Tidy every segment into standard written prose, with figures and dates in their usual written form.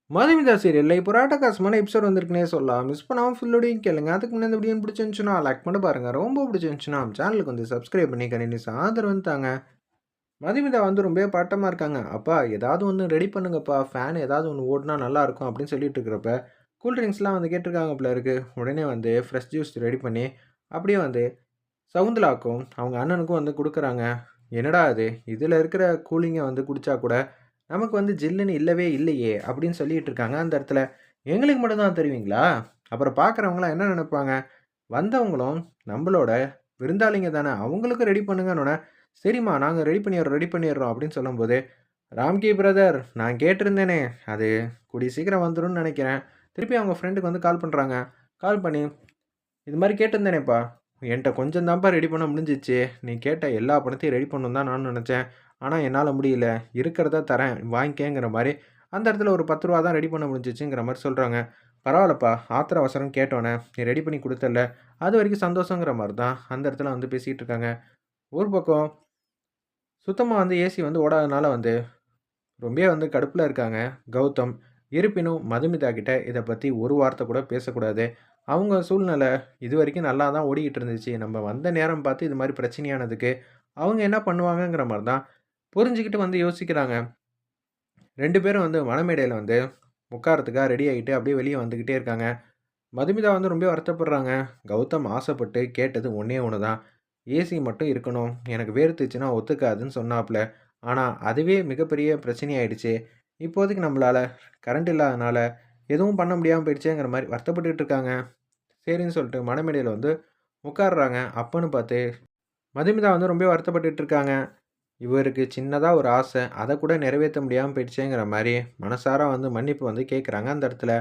மதுமிதா சீரியல்ல இப்போ ஒரு அட்டகாசமான எபிசோட் வந்திருக்குன்னே சொல்லலாம். மிஸ் பண்ணாம ஃபுல்லோடையும் கேளுங்க. அதுக்கு முன்னாடி இந்த வீடியோ பிடிச்சிருந்துச்சுன்னா லைக் பண்ணி பாருங்க. ரொம்ப பிடிச்சிருந்துச்சுன்னா சேனலுக்கு வந்து சப்ஸ்கிரைப் பண்ணி கண்டினியூஸ் ஆதரவு வந்து தாங்க. மதுமிதா வந்து ரொம்ப பட்டமா இருக்காங்க. "அப்பா ஏதாவது ஒண்ணு ரெடி பண்ணுங்கப்பா. ஃபேன் ஏதாவது ஒண்ணு ஓடுனா நல்லாயிருக்கும்." அப்படின்னு சொல்லிட்டு இருக்கிறப்ப, கூல் ட்ரிங்க்ஸ்லாம் வந்து கேட்டிருக்காங்க போல இருக்கு. உடனே வந்து ஃப்ரெஷ் ஜூஸ் ரெடி பண்ணி, அப்படியே வந்து சவுந்தலாக்கும், அவங்க அண்ணனுக்கும் வந்து குடுக்குறாங்க. "என்னடா இது? இதில இருக்கிற கூலிங்க வந்து குடிச்சா கூட நமக்கு வந்து ஜில்லுன்னு இல்லவே இல்லையே!" அப்படின்னு சொல்லிட்டு இருக்காங்க அந்த இடத்துல. எங்களுக்கு மட்டும் தான் தருவீங்களா? அப்புறம் பார்க்குறவங்கலாம் என்ன நெனைப்பாங்க? வந்தவங்களும் நம்பளோட விருந்தாளிங்க தானே! அவங்களுக்கும் ரெடி பண்ணுங்கன்னோனே, "சரிம்மா நாங்க ரெடி பண்ணிர்றோம், ரெடி பண்ணிர்றோம்" அப்படின்னு சொல்லும்போது, "ராம்கி பிரதர் நான் கேட்டிருந்தேனே, அது கூடிய சீக்கிரம் வந்துரும்னு நெனைக்கிறேன்." திருப்பி அவங்க ஃப்ரெண்டுக்கு வந்து கால் பண்றாங்க. கால் பண்ணி, "இது மாரி கேட்டிருந்தேனேப்பா, என்ட்ட கொஞ்சம் தான்ப்பா ரெடி பண்ண முடிஞ்சிச்சு. நீ கேட்ட எல்லா பணத்தையும் ரெடி பண்ணணும்னு தான் நானும் நெனச்சேன். ஆனா என்னால முடியல. இருக்கிறத தரேன் வாங்கிக்கங்கிற மாரி, அந்த இடத்துல ஒரு ரூ. 10 தான் ரெடி பண்ண முடிஞ்சுச்சுங்கிற மாரி சொல்றாங்க. பரவால்லப்பா, ஆத்திர அவசரம்ன்னு கேட்டோனே, நீ ரெடி பண்ணி குடுத்தல்ல, அதுவரைக்கும் சந்தோஷங்கிற மாரி தான் அந்த இடத்துல வந்து பேசிட்டு இருக்காங்க. ஒரு பக்கம் சுத்தமா வந்து ஏசி வந்து ஓடாதனால வந்து ரொம்பவே வந்து கடுப்புல இருக்காங்க கௌதம். இருப்பினும் மதுமிதா கிட்ட இத பத்தி ஒரு வார்த்தை கூட பேசக்கூடாது. அவங்க சூழ்நிலை இதுவரைக்கும் நல்லா தான் ஓடிக்கிட்டு இருந்துச்சு. நம்ம வந்த நேரம் பார்த்து இது மாரி பிரச்சனையானதுக்கு, அவங்க என்ன பண்ணுவாங்கங்கிற மாரி தான் புரிஞ்சுகிட்டு வந்து யோசிக்கிறாங்க. 2 பேரும் வந்து மணமேடையில வந்து உட்காரத்துக்காக ரெடி ஆயிட்டு அப்படியே வெளிய வந்துகிட்டே இருக்காங்க. மதுமிதா வந்து ரொம்ப வருத்தப்படுறாங்க. கௌதம் ஆசைப்பட்டு கேட்டது ஒண்ணே ஒண்ணு தான். ஏசி மட்டும் இருக்கணும். எனக்கு வேர்த்துச்சுன்னா ஒத்துக்காதுன்னு சொன்னாப்ல. ஆனா, அதுவே மிகப்பெரிய பிரச்சனையாயிடுச்சு. இப்போதைக்கு நம்மளால கரண்ட் இல்லாதனால எதுவும் பண்ண முடியாம போயிடுச்சேங்கிற மாரி வருத்தப்பட்டுட்டு இருக்காங்க. சரின்னு சொல்லிட்டு மணமேடையில வந்து உட்கார்றாங்க. அப்பன்னு பார்த்து மதுமிதா வந்து ரொம்ப வருத்தப்பட்டுட்டு இருக்காங்க. இவருக்கு சின்னதா ஒரு ஆசை. அத கூட நிறைவேத்த முடியாம போயிடுச்சேங்கிற மாரி மனசார வந்து மன்னிப்பு வந்து கேட்குறாங்க அந்த இடத்துல.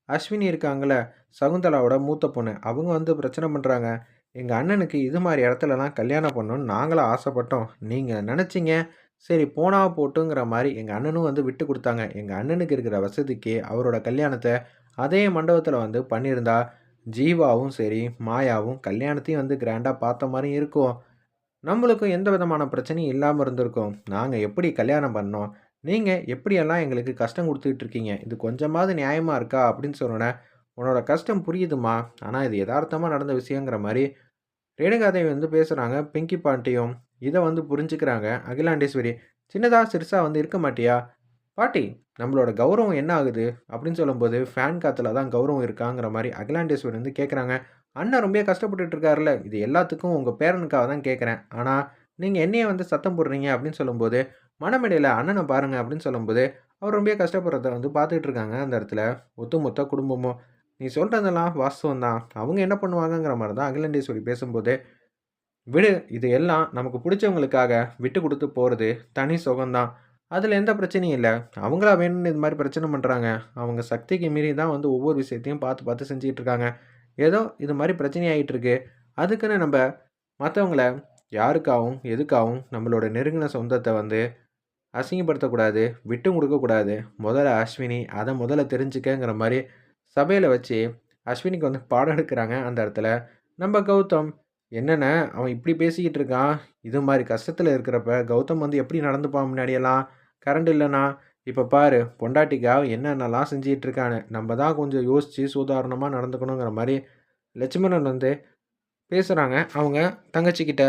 அஸ்வினி இருக்காங்கல்ல, சகுந்தலாவோட மூத்த பொண்ணு. அவங்க வந்து பிரச்சனை பண்றாங்க. "எங்க அண்ணனுக்கு இது மாரி இடத்துலலாம் கல்யாணம் பண்ணணும்னு நாங்களும் ஆசைப்பட்டோம். நீங்க நெனச்சீங்க, சரி போனா போட்டுங்கிற மாரி எங்க அண்ணனும் வந்து விட்டு குடுத்தாங்க. எங்க அண்ணனுக்கு இருக்கிற வசதிக்கு அவரோட கல்யாணத்த அதே மண்டபத்தில வந்து பண்ணியிருந்தா, ஜீவாவும் சரி, மாயாவும் கல்யாணத்தையும் வந்து கிராண்டா பார்த்த மாரியும் இருக்கும். நம்மளுக்கும் எந்த விதமான பிரச்சனையும் இல்லாம இருந்திருக்கும். நாங்க எப்படி கல்யாணம் பண்ணோம்? நீங்க எப்படியெல்லாம் எங்களுக்கு கஷ்டம் குடுத்துட்டு இருக்கீங்க? இது கொஞ்சமாவது நியாயமா இருக்கா?" அப்படின்னு சொன்னோனே, "உன்னோட கஷ்டம் புரியுதும்மா. ஆனா இது எதார்த்தமா நடந்த விஷயங்கிற" மாரி ரேணுகாதேவி வந்து பேசுறாங்க. பிங்கி பாட்டியும் இத வந்து புரிஞ்சுக்கிறாங்க. அகிலாண்டேஸ்வரி, "சின்னதா, சிறுசா வந்து இருக்க மாட்டியா? பாட்டி நம்மளோட கௌரவம் என்ன ஆகுது?" அப்படின்னு சொல்லும்போது, "ஃபேன் காத்துல தான் கௌரவம் இருக்காங்கிற" மாரி அகிலாண்டேஸ்வரி வந்து கேட்குறாங்க. "அண்ணன் ரொம்ப கஷ்டப்பட்டுட்டு இருக்காருல்ல. இது எல்லாத்துக்கும் உங்க பேரனுக்காக தான் கேட்குறேன். ஆனா, நீங்க என்னைய வந்து சத்தம் போடுறீங்க" அப்படின்னு சொல்லும்போது, "மணமேடையில அண்ணன பாருங்க" அப்படின்னு சொல்லும்போது, அவர் ரொம்ப கஷ்டப்படுறத வந்து பார்த்துட்டு இருக்காங்க அந்த இடத்துல. ஒட்டுமொத்த குடும்பமும். "நீ சொல்றதெல்லாம் வாஸ்தவம் தான். அவங்க என்ன பண்ணுவாங்கங்கிற" மாரி தான் அகிலாண்டேஸ்வரி பேசும்போது, "விடு. இது எல்லாம் நமக்கு புடிச்சவங்களுக்காக விட்டு குடுத்து போறது தனி சுகம் தான். அதுல எந்த பிரச்சனையும் இல்ல. அவங்களா வேணும்னு இது மாரி பிரச்சனை பண்றாங்க. அவங்க சக்திக்கு மீறி தான் வந்து ஒவ்வொரு விஷயத்தையும் பார்த்து, பார்த்து செஞ்சுட்டு இருக்காங்க. ஏதோ இது மாரி பிரச்சனை ஆயிட்டு இருக்கு. அதுக்குன்னு நம்ப மத்தவங்கள யாருக்காகவும், எதுக்காகவும் நம்மளோட நெருங்கின சொந்தத்த வந்து அசிங்கப்படுத்தக்கூடாது. விட்டும் குடுக்கக்கூடாது. முதல்ல அஸ்வினி அத முதல்ல தெரிஞ்சுக்கங்கிற" மாரி சபையில வச்சு அஸ்வினிக்கு வந்து பாடம் எடுக்குறாங்க அந்த இடத்துல. நம்ம கௌதம், "என்னண்ணே அவன் இப்படி பேசிக்கிட்டு இருக்கான். இது மாரி கஷ்டத்துல இருக்கிறப்ப கௌதம் வந்து எப்படி நடந்துப்பான் முன்னாடியெல்லாம்? கரண்ட் இல்லன்னா, இப்ப பாரு பொண்டாட்டிக்காக என்னென்னலாம் செஞ்சுட்டு இருக்கான்னு. நம்ம தான் கொஞ்சம் யோசிச்சு சூதாரணமா நடந்துக்கணுங்கிற" மாரி லட்சுமணன் வந்து பேசுறாங்க அவங்க தங்கச்சிகிட்ட.